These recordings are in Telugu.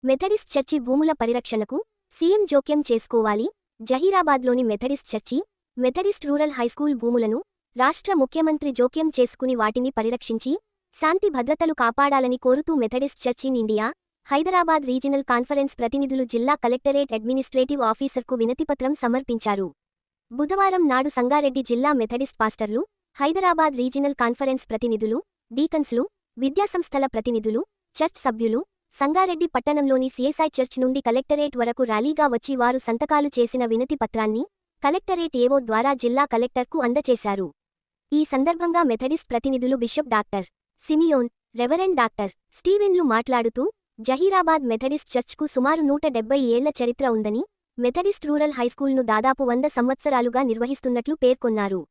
మెథడిస్ట్ చర్చి భూముల పరిరక్షణకు సీఎం జోక్యం చేసుకోవాలి. జహీరాబాద్లోని Methodist church, Methodist rural high school భూములను రాష్ట్ర ముఖ్యమంత్రి జోక్యం చేసుకుని వాటిని పరిరక్షించి శాంతి భద్రతలు కాపాడాలని కోరుతూ Methodist church in India, Hyderabad regional conference ప్రతినిధులు జిల్లా కలెక్టరేట్ అడ్మినిస్ట్రేటివ్ ఆఫీసర్కు వినతిపత్రం సమర్పించారు. బుధవారం నాడు సంగారెడ్డి జిల్లా మెథడిస్ట్ పాస్టర్లు, హైదరాబాద్ రీజినల్ కాన్ఫరెన్స్ ప్రతినిధులు, డీకన్స్లు, విద్యాసంస్థల ప్రతినిధులు, చర్చ్ సభ్యులు సంగారెడ్డి పట్టణంలోని సిఎస్ఐ చర్చ్ నుండి కలెక్టరేట్ వరకు ర్యాలీగా వచ్చి వారు సంతకాలు చేసిన వినతి పత్రాన్ని కలెక్టరేట్ ఏవో ద్వారా జిల్లా కలెక్టర్కు అందజేశారు. ఈ సందర్భంగా మెథడిస్ట్ ప్రతినిధులు bishop doctor Simeon, reverend doctor స్టీవెన్లు మాట్లాడుతూ, జహీరాబాద్ మెథడిస్ట్ చర్చ్కు సుమారు 170 ఏళ్ల చరిత్ర ఉందని, మెథడిస్ట్ రూరల్ హైస్కూల్ను దాదాపు 100 సంవత్సరాలుగా నిర్వహిస్తున్నట్లు పేర్కొన్నారు.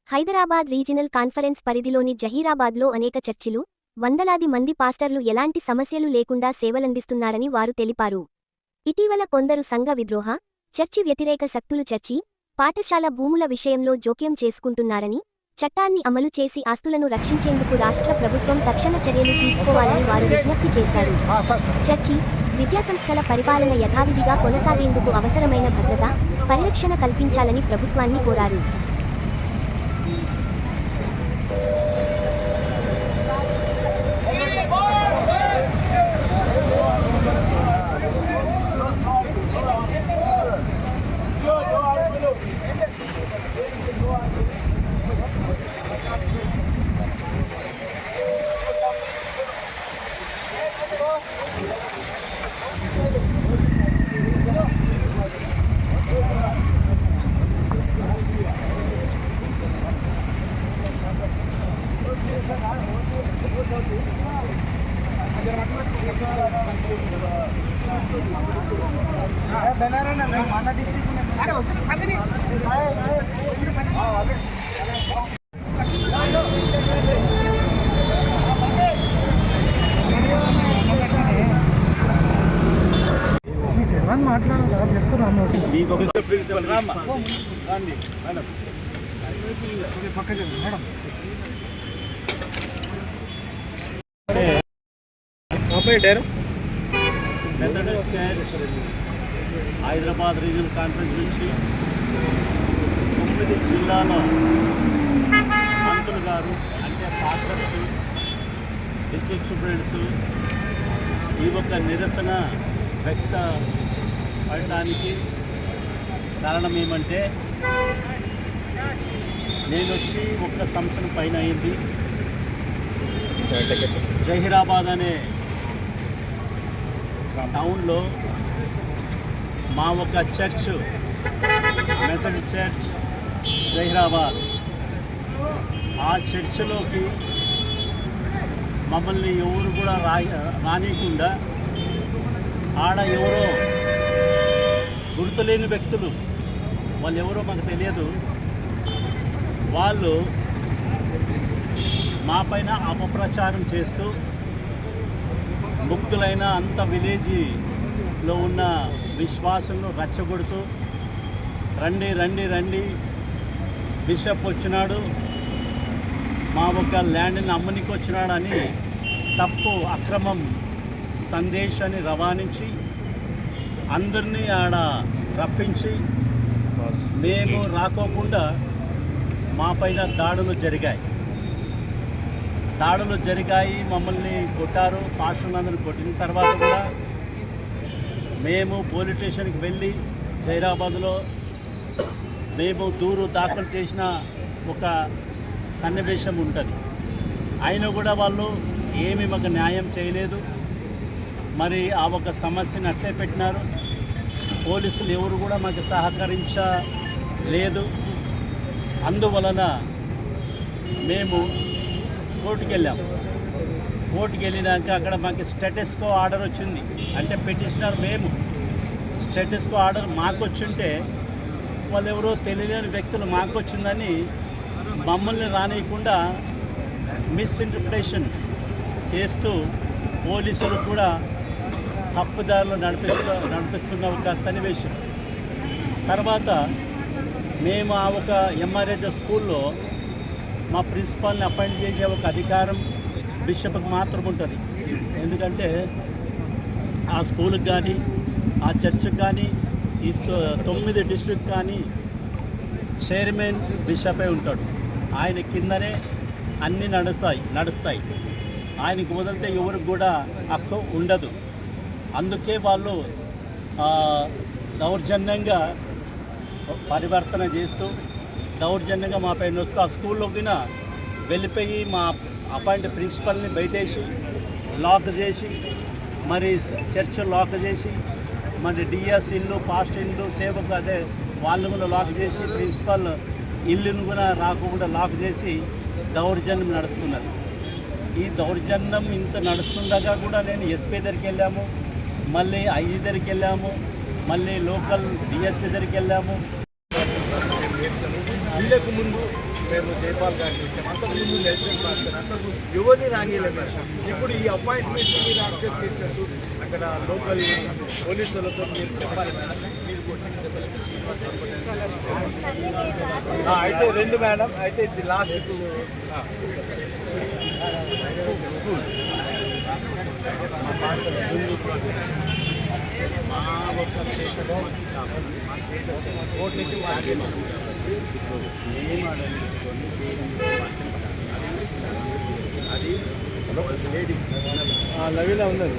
హైదరాబాద్ రీజినల్ కాన్ఫరెన్స్ పరిధిలోని జహీరాబాద్లో అనేక చర్చిలు, వందలాది మంది పాస్టర్లు ఎలాంటి సమస్యలు లేకుండా సేవలందిస్తున్నారని వారు తెలిపారు. ఇటీవల కొందరు సంఘ విద్రోహ, చర్చి వ్యతిరేక శక్తులు చర్చి, పాఠశాల భూముల విషయంలో జోక్యం చేసుకుంటున్నారని, చట్టాన్ని అమలు చేసి ఆస్తులను రక్షించేందుకు రాష్ట్ర ప్రభుత్వం తక్షణ చర్యలు తీసుకోవాలని వారు విజ్ఞప్తి చేశారు. చర్చి, విద్యాసంస్థల పరిపాలన యథావిధిగా కొనసాగేందుకు అవసరమైన భద్రత, పరిరక్షణ కల్పించాలని ప్రభుత్వాన్ని కోరారు. Methodist church Hyderabad regional conference నుంచి 9 జిల్లాల మంత్రులు గారు అంటే పాస్టర్స్, డిస్ట్రిక్ట్ సూపరింటెండెంట్స్ ఈ ఒక నిరసన వ్యక్తపడడానికి కారణం ఏమంటే, నేను వచ్చి ఒక్క సంవత్సరం పైన అయింది. జహీరాబాద్ అనే టౌన్లో మా ఒక చర్చ్, మెథడిస్ట్ చర్చ్ జహీరాబాద్, ఆ చర్చిలోకి మమ్మల్ని ఎవరు కూడా రానియకుండా ఆడ ఎవరో గుర్తులేని వ్యక్తులు, వాళ్ళు ఎవరో మాకు తెలియదు, వాళ్ళు మా పైన అపప్రచారం చేస్తూ ముక్తులైన అంత విలేజ్లో ఉన్న విశ్వాసులను రచ్చగొడుతూ, రండి రండి రండి బిషప్ వచ్చినాడు, మా ఒక ల్యాండ్ని అమ్మనికి వచ్చినాడని తప్పు అక్రమం సందేశాన్ని రవాణించి అందరినీ ఆడ రప్పించి మేము రాకోకుండా మా పైన దాడులు జరిగాయి. మమ్మల్ని కొట్టారు. పాస్టర్లందరూ కొట్టిన తర్వాత కూడా మేము పోలీస్ స్టేషన్కి వెళ్ళి జహీరాబాద్లో మేము దూరు దాఖలు చేసిన ఒక సన్నివేశం ఉంటుంది. అయినా కూడా వాళ్ళు ఏమీ మాకు న్యాయం చేయలేదు. మరి ఆ ఒక సమస్యను అట్లే పెట్టినారు. పోలీసులు ఎవరు కూడా మాకు సహకరించలేదు. అందువలన మేము కోర్టుకి వెళ్ళాము. కోర్టుకి వెళ్ళినాక అక్కడ మాకు స్టేటస్ కో ఆర్డర్ వచ్చింది. అంటే పిటిషనర్ మేము, స్టేటస్ కో ఆర్డర్ మాకు వచ్చింటే వాళ్ళు ఎవరో తెలియని వ్యక్తులు మాకు వచ్చిందని మమ్మల్ని రానియకుండా మిస్ఇంటర్ప్రిటేషన్ చేస్తూ పోలీసులు కూడా తప్పుదారులు నడిపిస్తున్న ఒక సన్నివేశం. తర్వాత మేము ఆ ఒక ఎంఆర్హెచ్ స్కూల్లో మా ప్రిన్సిపాల్ని అపాయింట్ చేసే ఒక అధికారం బిషప్కి మాత్రం ఉంటుంది. ఎందుకంటే ఆ స్కూల్కి కానీ ఆ చర్చ్కి కానీ ఈ 9 డిస్ట్రిక్ట్ కానీ చైర్మన్ బిషపే ఉంటాడు. ఆయన కిందనే అన్నీ నడుస్తాయి. ఆయనకు వదిలితే ఎవరికి కూడా హక్కు ఉండదు. అందుకే వాళ్ళు దౌర్జన్యంగా పరివర్తన చేస్తూ దౌర్జన్యంగా మా పైన వస్తూ ఆ స్కూల్లోకి వెళ్ళిపోయి మా అపాయింట్ ప్రిన్సిపల్ని బయటేసి లాక్ చేసి మరి చర్చ్ లాక్ చేసి మరి డిఎస్ ఇల్లు పాస్ట్ ఇల్లు సేవకు అదే వాళ్ళు కూడా లాక్ చేసి ప్రిన్సిపల్ ఇల్లును కూడా రాకుండా లాక్ చేసి దౌర్జన్యం నడుస్తున్నది. ఈ దౌర్జన్యం ఇంత నడుస్తుండగా కూడా నేను ఎస్పీ దగ్గరికి వెళ్ళాము, మళ్ళీ ఐజీ దగ్గరికి వెళ్ళాము, మళ్ళీ లోకల్ డిఎస్పీ దగ్గరికి వెళ్ళాము. వీళ్ళకు ముందు మేము జైపాల్ గారు చేసాం, అంతకుముందు నెల్సన్ భాస్కర్, అంతకు ఎవరిని రానియలేదు. ఇప్పుడు ఈ అపాయింట్మెంట్ మీరు యాక్సెప్ట్ చేసినట్టు అక్కడ లోకల్ పోలీసులతో మీరు చెప్పాలి మేడం. మీరు అయితే 2 మేడం, అయితే ఇది లాస్ట్ స్కూల్ కోర్టు నుంచి అది లేడీ నవీన ఉన్నది.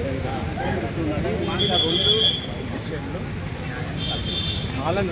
మాకు 2 విషయంలో ఆలం